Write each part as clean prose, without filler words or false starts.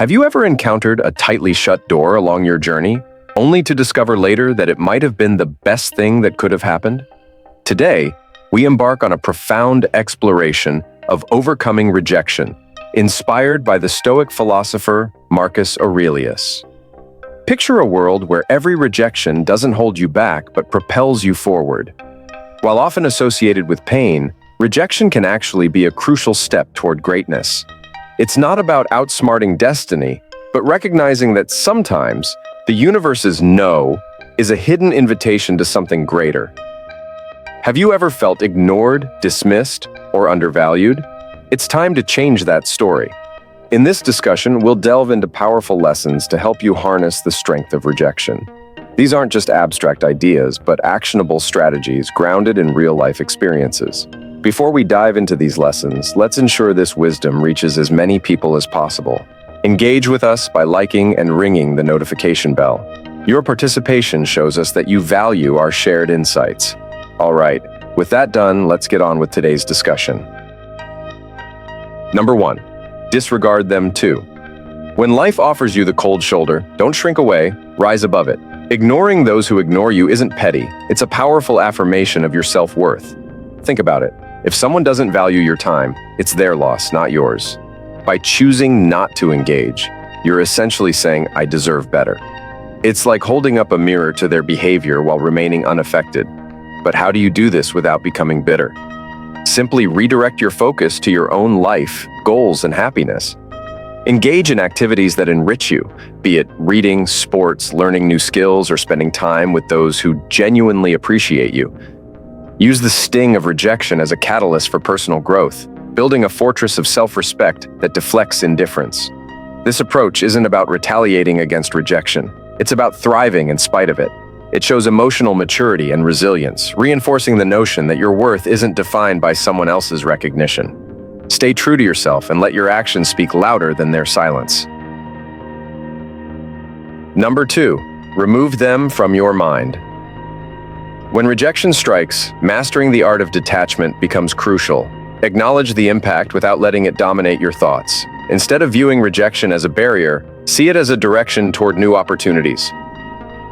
Have you ever encountered a tightly shut door along your journey, only to discover later that it might have been the best thing that could have happened? Today, we embark on a profound exploration of overcoming rejection, inspired by the Stoic philosopher Marcus Aurelius. Picture a world where every rejection doesn't hold you back but propels you forward. While often associated with pain, rejection can actually be a crucial step toward greatness. It's not about outsmarting destiny, but recognizing that sometimes the universe's no is a hidden invitation to something greater. Have you ever felt ignored, dismissed, or undervalued? It's time to change that story. In this discussion, we'll delve into powerful lessons to help you harness the strength of rejection. These aren't just abstract ideas, but actionable strategies grounded in real-life experiences. Before we dive into these lessons, let's ensure this wisdom reaches as many people as possible. Engage with us by liking and ringing the notification bell. Your participation shows us that you value our shared insights. All right, with that done, let's get on with today's discussion. Number 1, disregard them too. When life offers you the cold shoulder, don't shrink away, rise above it. Ignoring those who ignore you isn't petty, it's a powerful affirmation of your self-worth. Think about it. If someone doesn't value your time, it's their loss, not yours. By choosing not to engage, you're essentially saying, I deserve better. It's like holding up a mirror to their behavior while remaining unaffected. But how do you do this without becoming bitter? Simply redirect your focus to your own life, goals, and happiness. Engage in activities that enrich you, be it reading, sports, learning new skills, or spending time with those who genuinely appreciate you. Use the sting of rejection as a catalyst for personal growth, building a fortress of self-respect that deflects indifference. This approach isn't about retaliating against rejection. It's about thriving in spite of it. It shows emotional maturity and resilience, reinforcing the notion that your worth isn't defined by someone else's recognition. Stay true to yourself and let your actions speak louder than their silence. Number 2, remove them from your mind. When rejection strikes, mastering the art of detachment becomes crucial. Acknowledge the impact without letting it dominate your thoughts. Instead of viewing rejection as a barrier, see it as a direction toward new opportunities.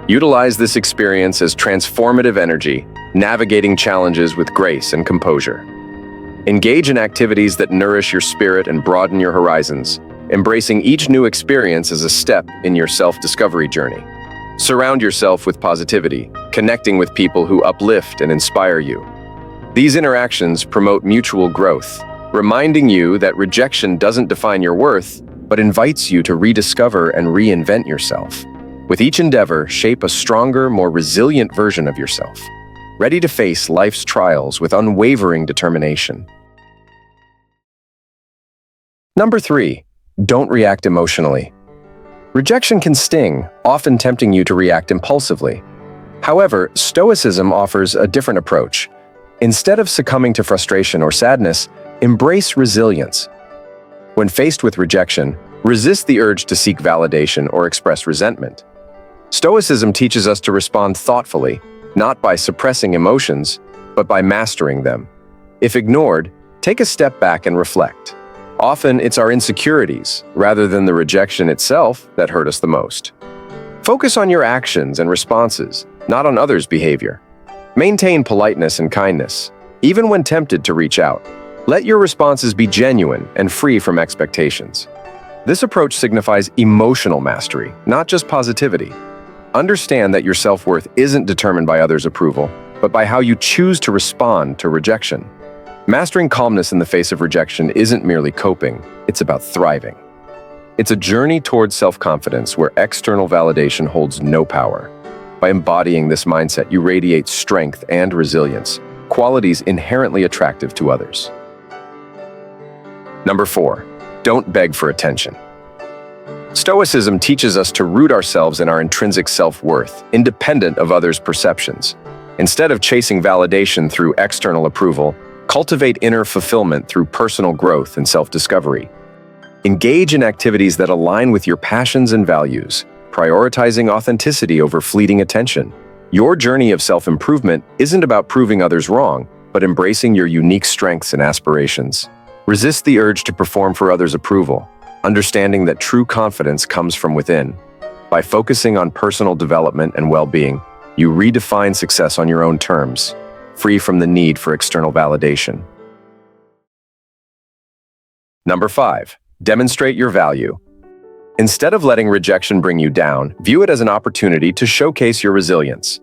Utilize this experience as transformative energy, navigating challenges with grace and composure. Engage in activities that nourish your spirit and broaden your horizons, embracing each new experience as a step in your self-discovery journey. Surround yourself with positivity, connecting with people who uplift and inspire you. These interactions promote mutual growth, reminding you that rejection doesn't define your worth, but invites you to rediscover and reinvent yourself. With each endeavor, shape a stronger, more resilient version of yourself, ready to face life's trials with unwavering determination. Number 3, don't react emotionally. Rejection can sting, often tempting you to react impulsively. However, Stoicism offers a different approach. Instead of succumbing to frustration or sadness, embrace resilience. When faced with rejection, resist the urge to seek validation or express resentment. Stoicism teaches us to respond thoughtfully, not by suppressing emotions, but by mastering them. If ignored, take a step back and reflect. Often, it's our insecurities, rather than the rejection itself, that hurt us the most. Focus on your actions and responses, not on others' behavior. Maintain politeness and kindness, even when tempted to reach out. Let your responses be genuine and free from expectations. This approach signifies emotional mastery, not just positivity. Understand that your self-worth isn't determined by others' approval, but by how you choose to respond to rejection. Mastering calmness in the face of rejection isn't merely coping, it's about thriving. It's a journey towards self-confidence where external validation holds no power. By embodying this mindset, you radiate strength and resilience, qualities inherently attractive to others. Number 4, don't beg for attention. Stoicism teaches us to root ourselves in our intrinsic self-worth, independent of others' perceptions. Instead of chasing validation through external approval, cultivate inner fulfillment through personal growth and self-discovery. Engage in activities that align with your passions and values, prioritizing authenticity over fleeting attention. Your journey of self-improvement isn't about proving others wrong, but embracing your unique strengths and aspirations. Resist the urge to perform for others' approval. understanding that true confidence comes from within. By focusing on personal development and well-being, you redefine success on your own terms, free from the need for external validation. Number 5, demonstrate your value. Instead of letting rejection bring you down, view it as an opportunity to showcase your resilience.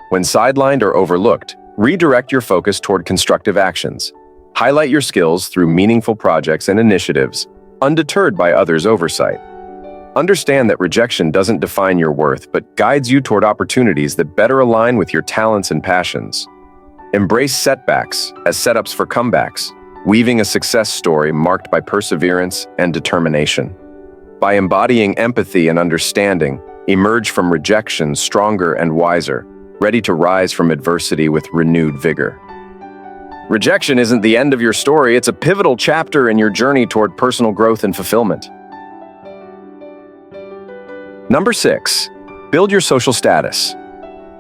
When sidelined or overlooked, redirect your focus toward constructive actions. Highlight your skills through meaningful projects and initiatives, undeterred by others' oversight. Understand that rejection doesn't define your worth, but guides you toward opportunities that better align with your talents and passions. Embrace setbacks as setups for comebacks, weaving a success story marked by perseverance and determination. By embodying empathy and understanding, emerge from rejection stronger and wiser, ready to rise from adversity with renewed vigor. Rejection isn't the end of your story, it's a pivotal chapter in your journey toward personal growth and fulfillment. Number 6, build your social status.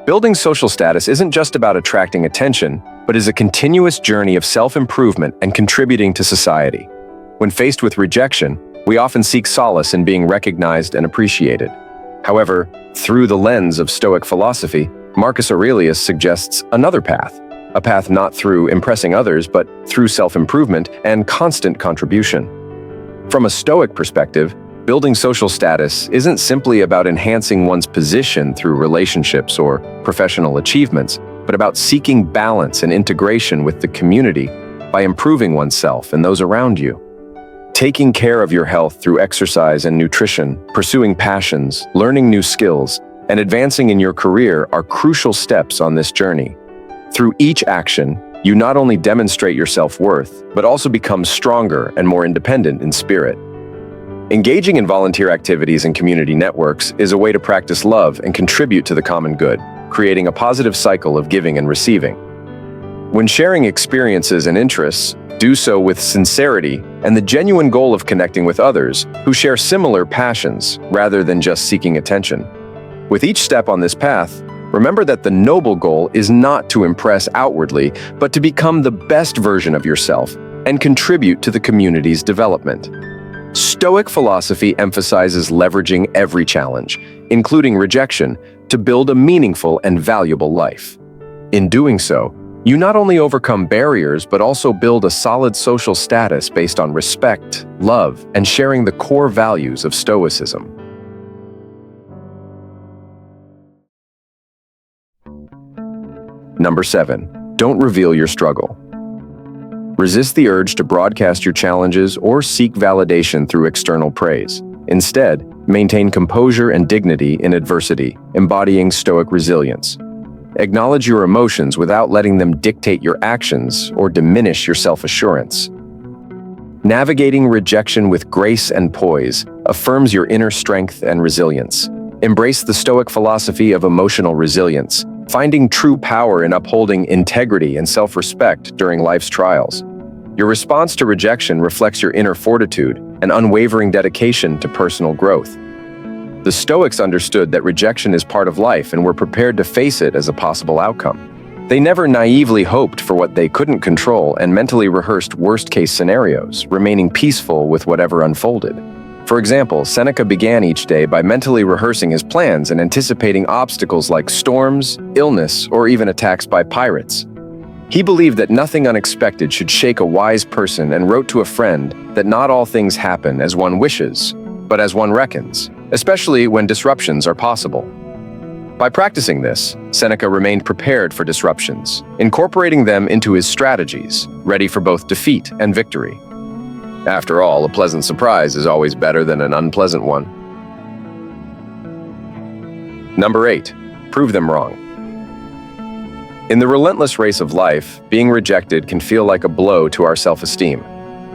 Building social status isn't just about attracting attention, but is a continuous journey of self-improvement and contributing to society. When faced with rejection, we often seek solace in being recognized and appreciated. However, through the lens of Stoic philosophy, Marcus Aurelius suggests another path, a path not through impressing others, but through self-improvement and constant contribution. From a Stoic perspective, building social status isn't simply about enhancing one's position through relationships or professional achievements, but about seeking balance and integration with the community by improving oneself and those around you. Taking care of your health through exercise and nutrition, pursuing passions, learning new skills, and advancing in your career are crucial steps on this journey. Through each action, you not only demonstrate your self-worth, but also become stronger and more independent in spirit. Engaging in volunteer activities and community networks is a way to practice love and contribute to the common good, creating a positive cycle of giving and receiving. When sharing experiences and interests, do so with sincerity and the genuine goal of connecting with others who share similar passions rather than just seeking attention. With each step on this path, remember that the noble goal is not to impress outwardly, but to become the best version of yourself and contribute to the community's development. Stoic philosophy emphasizes leveraging every challenge, including rejection, to build a meaningful and valuable life. In doing so, you not only overcome barriers, but also build a solid social status based on respect, love, and sharing the core values of Stoicism. Number 7, don't reveal your struggle. Resist the urge to broadcast your challenges or seek validation through external praise. Instead, maintain composure and dignity in adversity, embodying Stoic resilience. Acknowledge your emotions without letting them dictate your actions or diminish your self-assurance. Navigating rejection with grace and poise affirms your inner strength and resilience. Embrace the Stoic philosophy of emotional resilience, finding true power in upholding integrity and self-respect during life's trials. Your response to rejection reflects your inner fortitude and unwavering dedication to personal growth. The Stoics understood that rejection is part of life and were prepared to face it as a possible outcome. They never naively hoped for what they couldn't control and mentally rehearsed worst-case scenarios, remaining peaceful with whatever unfolded. For example, Seneca began each day by mentally rehearsing his plans and anticipating obstacles like storms, illness, or even attacks by pirates. He believed that nothing unexpected should shake a wise person and wrote to a friend that not all things happen as one wishes, but as one reckons, especially when disruptions are possible. By practicing this, Seneca remained prepared for disruptions, incorporating them into his strategies, ready for both defeat and victory. After all, a pleasant surprise is always better than an unpleasant one. Number 8, prove them wrong. In the relentless race of life, being rejected can feel like a blow to our self-esteem.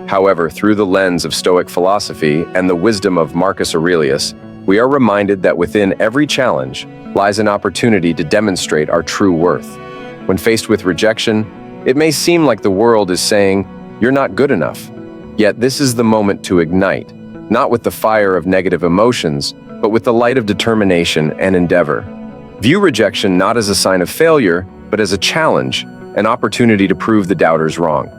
However, through the lens of Stoic philosophy and the wisdom of Marcus Aurelius, we are reminded that within every challenge lies an opportunity to demonstrate our true worth. When faced with rejection, it may seem like the world is saying, "You're not good enough." Yet this is the moment to ignite, not with the fire of negative emotions, but with the light of determination and endeavor. View rejection not as a sign of failure, but as a challenge, an opportunity to prove the doubters wrong.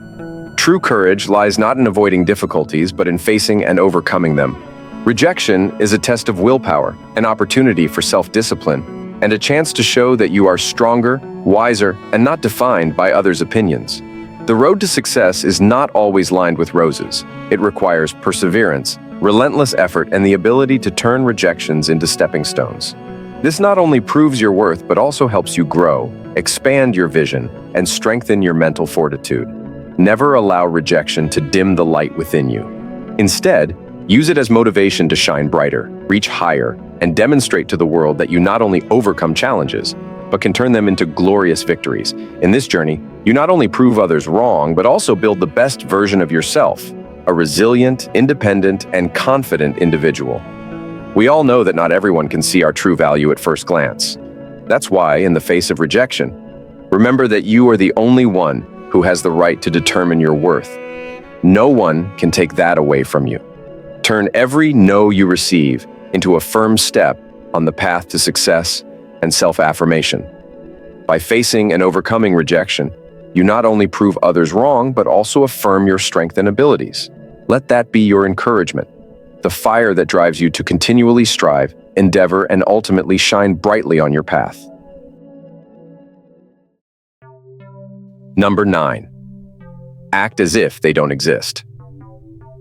True courage lies not in avoiding difficulties, but in facing and overcoming them. Rejection is a test of willpower, an opportunity for self-discipline, and a chance to show that you are stronger, wiser, and not defined by others' opinions. The road to success is not always lined with roses. It requires perseverance, relentless effort, and the ability to turn rejections into stepping stones. This not only proves your worth, but also helps you grow, expand your vision, and strengthen your mental fortitude. Never allow rejection to dim the light within you. Instead, use it as motivation to shine brighter, reach higher, and demonstrate to the world that you not only overcome challenges, but can turn them into glorious victories. In this journey, you not only prove others wrong, but also build the best version of yourself, a resilient, independent, and confident individual. We all know that not everyone can see our true value at first glance. That's why, in the face of rejection, remember that you are the only one who has the right to determine your worth. No one can take that away from you. Turn every no you receive into a firm step on the path to success and self-affirmation. By facing and overcoming rejection, you not only prove others wrong, but also affirm your strength and abilities. Let that be your encouragement, the fire that drives you to continually strive, endeavor, and ultimately shine brightly on your path. Number 9. Act as if they don't exist.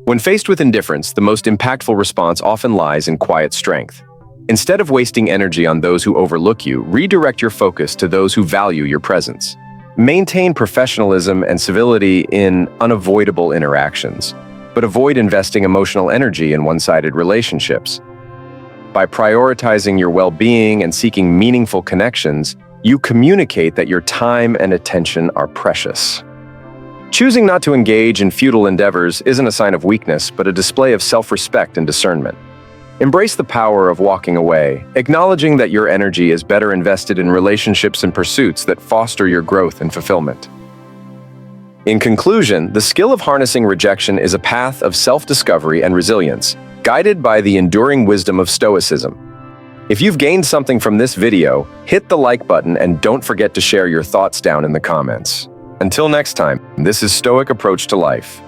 When faced with indifference, the most impactful response often lies in quiet strength. Instead of wasting energy on those who overlook you, redirect your focus to those who value your presence. Maintain professionalism and civility in unavoidable interactions, but avoid investing emotional energy in one-sided relationships. By prioritizing your well-being and seeking meaningful connections, you communicate that your time and attention are precious. Choosing not to engage in futile endeavors isn't a sign of weakness, but a display of self-respect and discernment. Embrace the power of walking away, acknowledging that your energy is better invested in relationships and pursuits that foster your growth and fulfillment. In conclusion, the skill of harnessing rejection is a path of self-discovery and resilience, guided by the enduring wisdom of Stoicism. If you've gained something from this video, hit the like button and don't forget to share your thoughts down in the comments. Until next time, this is Stoic Approach to Life.